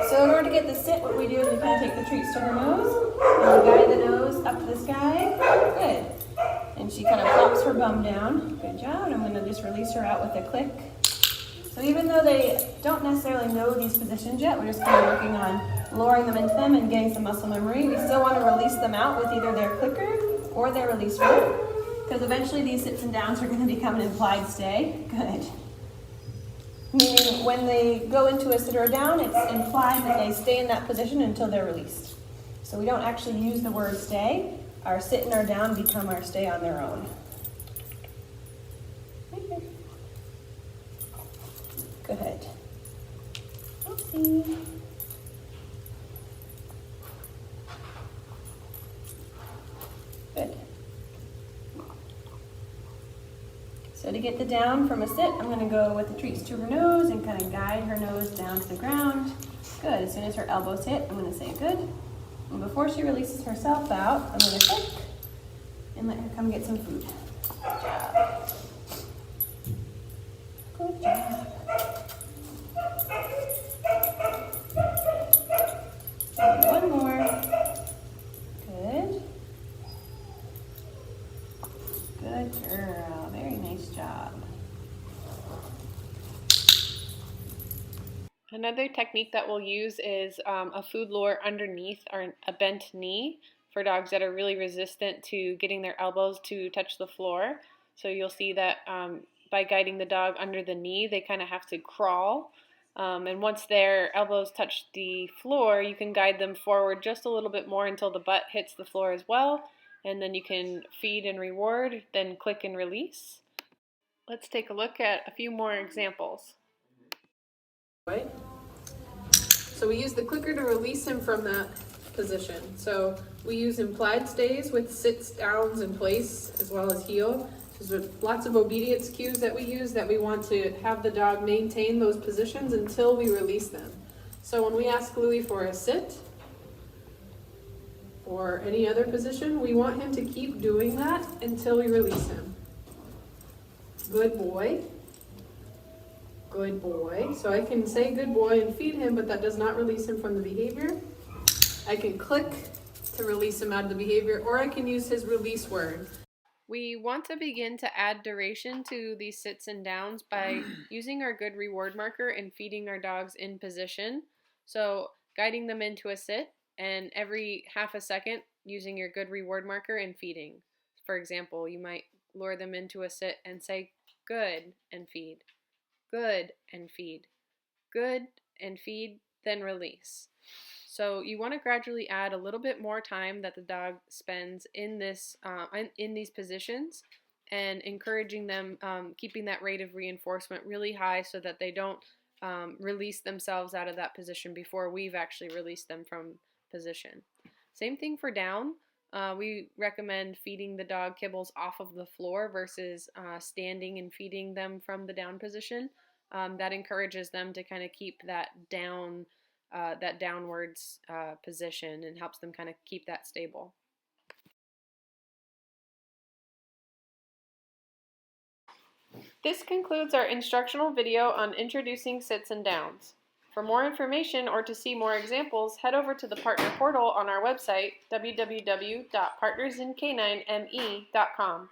So in order to get the sit, what we do is we kind of take the treats to her nose, and we guide the nose up to the sky. Good. And she kind of plops her bum down. Good job. And I'm going to just release her out with a click. So even though they don't necessarily know these positions yet, we're just kind of working on lowering them into them and getting some muscle memory. We still want to release them out with either their clicker or their release rope, because eventually these sits and downs are going to become an implied stay. Good. Meaning when they go into a sit or a down, it's implied that they stay in that position until they're released. So we don't actually use the word stay. Our sit and our down become our stay on their own. Right here. Good. Oopsie. Good. So to get the down from a sit, I'm going to go with the treats to her nose and kind of guide her nose down to the ground. Good. As soon as her elbows hit, I'm going to say good. And before she releases herself out, I'm going to click and let her come get some food. Good job. Good job. And one more. Good. Good girl. Very nice job. Another technique that we'll use is a food lure underneath or a bent knee for dogs that are really resistant to getting their elbows to touch the floor. So you'll see that by guiding the dog under the knee, they kind of have to crawl. And once their elbows touch the floor, you can guide them forward just a little bit more until the butt hits the floor as well. And then you can feed and reward, then click and release. Let's take a look at a few more examples. Right? So we use the clicker to release him from that position. So we use implied stays with sits, downs in place, as well as heel. There's lots of obedience cues that we use that we want to have the dog maintain those positions until we release them. So when we ask Louie for a sit or any other position, we want him to keep doing that until we release him. Good boy. Good boy. So I can say good boy and feed him, but that does not release him from the behavior. I can click to release him out of the behavior, or I can use his release word. We want to begin to add duration to these sits and downs by using our good reward marker and feeding our dogs in position. So guiding them into a sit, and every half a second using your good reward marker and feeding. For example, you might lure them into a sit and say good and feed. Good and feed, good and feed, then release. So you want to gradually add a little bit more time that the dog spends in these positions, and encouraging them, keeping that rate of reinforcement really high so that they don't release themselves out of that position before we've actually released them from position. Same thing for down. We recommend feeding the dog kibbles off of the floor versus standing and feeding them from the down position. That encourages them to kind of keep that downwards position and helps them kind of keep that stable. This concludes our instructional video on introducing sits and downs. For more information or to see more examples, head over to the partner portal on our website, www.partnersink9me.com.